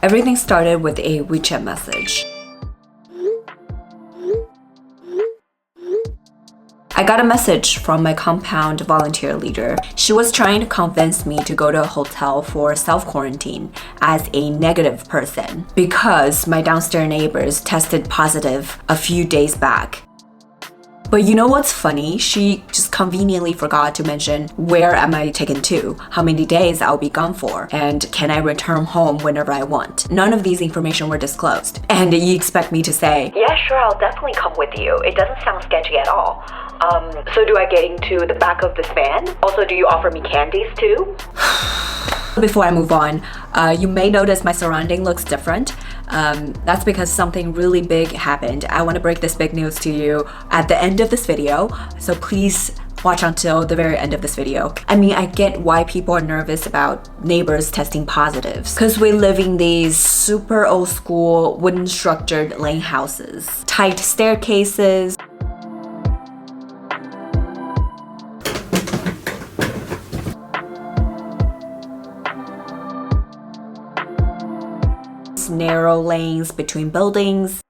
Everything started with a Wechat message. I got a message from my compound volunteer leader. She was trying to convince me to go to a hotel for self-quarantine as a negative person because my downstairs neighbors tested positive a few days back. But you know what's funny? She just conveniently forgot to mention where am I taken to, how many days I'll be gone for, and can I return home whenever I want. None of these information were disclosed. And you expect me to say, yeah, sure, I'll definitely come with you. It doesn't sound sketchy at all. So do I get into the back of this van? Also, do you offer me candies too? Before I move on, you may notice my surrounding looks different. That's because something really big happened. I want to break this big news to you at the end of this video, so please watch until the very end of this video. I mean, I get why people are nervous about neighbors testing positives, because we live in these super old school wooden structured lane houses, tight staircases, narrow lanes between buildings.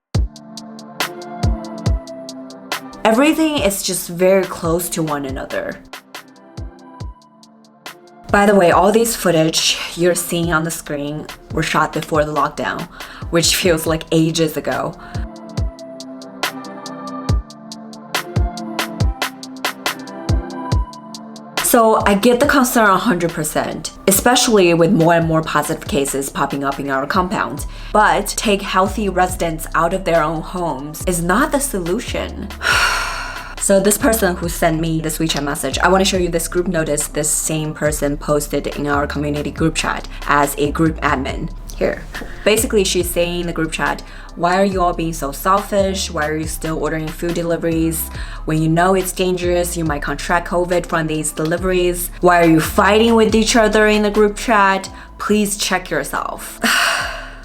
Everything is just very close to one another. By the way, all these footage you're seeing on the screen were shot before the lockdown, which feels like ages ago. So I get the concern 100%, especially with more and more positive cases popping up in our compound. But take healthy residents out of their own homes is not the solution. So this person who sent me this Wechat message, I want to show you this group notice this same person posted in our community group chat as a group admin. Here. Basically, she's saying in the group chat, why are you all being so selfish? Why are you still ordering food deliveries? When you know it's dangerous, you might contract COVID from these deliveries. Why are you fighting with each other in the group chat? Please check yourself.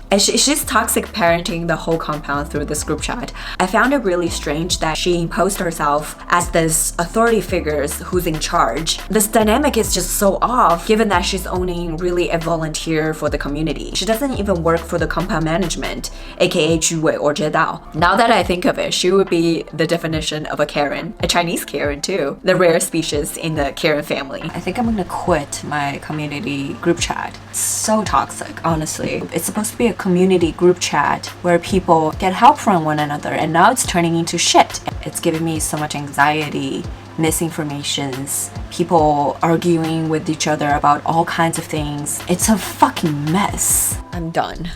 And she's toxic parenting the whole compound through this group chat. I found it really strange that she imposed herself as this authority figure who's in charge. This dynamic is just so off, given that she's only really a volunteer for the community. She doesn't even work for the compound management, aka 居委 or 街道. Now that I think of it, she would be the definition of a Karen, a Chinese Karen too, the rare species in the Karen family. I think I'm gonna quit my community group chat. It's so toxic, honestly. It's supposed to be a community group chat where people get help from one another, and now it's turning into shit. It's giving me so much anxiety, misinformations, people arguing with each other about all kinds of things. It's a fucking mess. I'm done.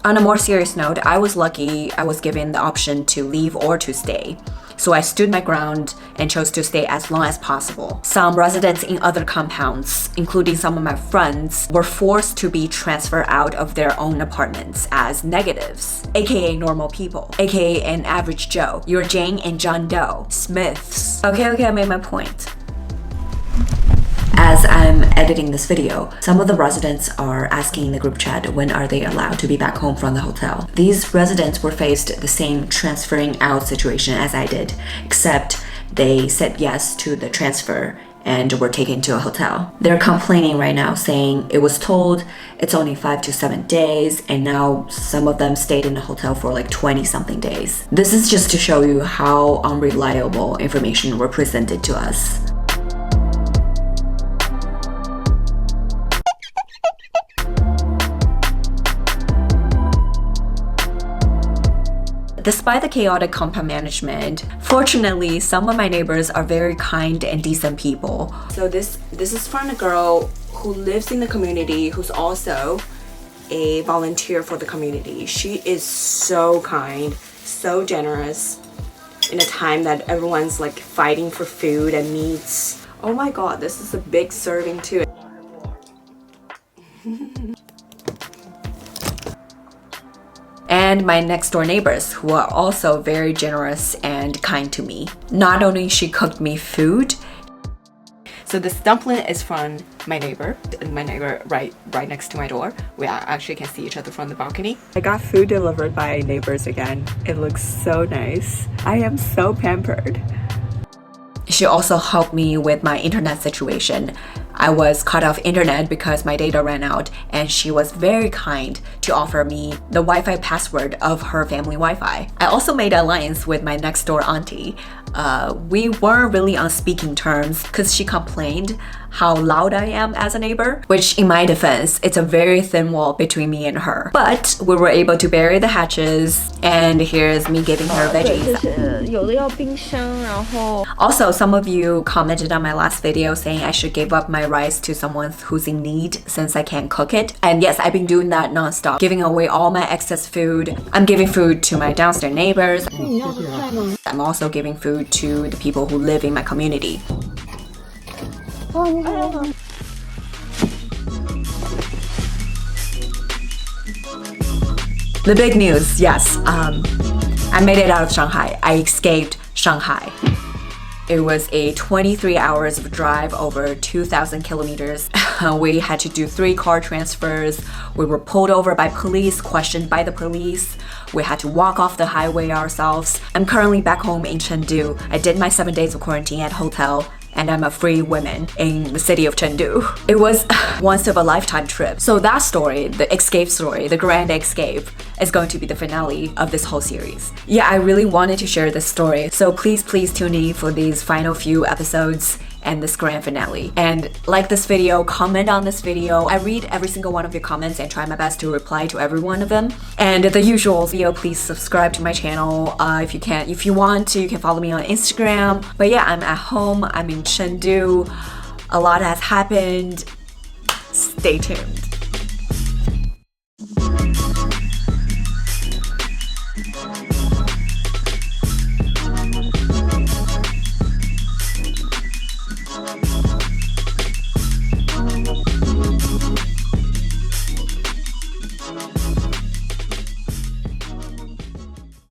On a more serious note, I was lucky I was given the option to leave or to stay. So I stood my ground and chose to stay as long as possible. Some residents in other compounds, including some of my friends, were forced to be transferred out of their own apartments as negatives, aka normal people, aka an average Joe, your Jane and John Doe, Smiths. Okay, I made my point. As I'm editing this video, some of the residents are asking in the group chat when are they allowed to be back home from the hotel. These residents were faced the same transferring out situation as I did, except they said yes to the transfer and were taken to a hotel. They're complaining right now, saying it was told it's only 5 to 7 days, and now some of them stayed in the hotel for like 20 something days. This is just to show you how unreliable information were presented to us. Despite the chaotic compound management, fortunately, some of my neighbors are very kind and decent people. So this is from a girl who lives in the community, who's also a volunteer for the community. She is so kind, so generous in a time that everyone's like fighting for food and meats. Oh my god, this is a big serving too. And my next door neighbors, who are also very generous and kind to me. Not only she cooked me food. So this dumpling is from my neighbor right next to my door. We actually can see each other from the balcony. I got food delivered by neighbors again. It looks so nice. I am so pampered. She also helped me with my internet situation. I was cut off internet because my data ran out, and she was very kind to offer me the Wi-Fi password of her family Wi-Fi. I also made alliance with my next door auntie. We weren't really on speaking terms because she complained how loud I am as a neighbor, which in my defense, it's a very thin wall between me and her. But we were able to bury the hatches, and here's me giving her veggies. Also, some of you commented on my last video saying I should give up my rice to someone who's in need since I can't cook it. And yes, I've been doing that nonstop, giving away all my excess food. I'm giving food to my downstairs neighbors. I'm also giving food to the people who live in my community. The big news, yes, I made it out of Shanghai. I escaped Shanghai. It was a 23 hours of drive over 2,000 kilometers. We had to do 3 car transfers. We were pulled over by police, questioned by the police. We had to walk off the highway ourselves. I'm currently back home in Chengdu. I did my 7 days of quarantine at hotel, and I'm a free woman in the city of Chengdu. It was once of a lifetime trip. So that story, the escape story, the grand escape, is going to be the finale of this whole series. Yeah, I really wanted to share this story, so please tune in for these final few episodes and this grand finale. And like this video, comment on this video. I read every single one of your comments and try my best to reply to every one of them. And the usual video, please subscribe to my channel if you can. If you want to, you can follow me on Instagram. But yeah, I'm at home, I'm in Chengdu. A lot has happened. Stay tuned.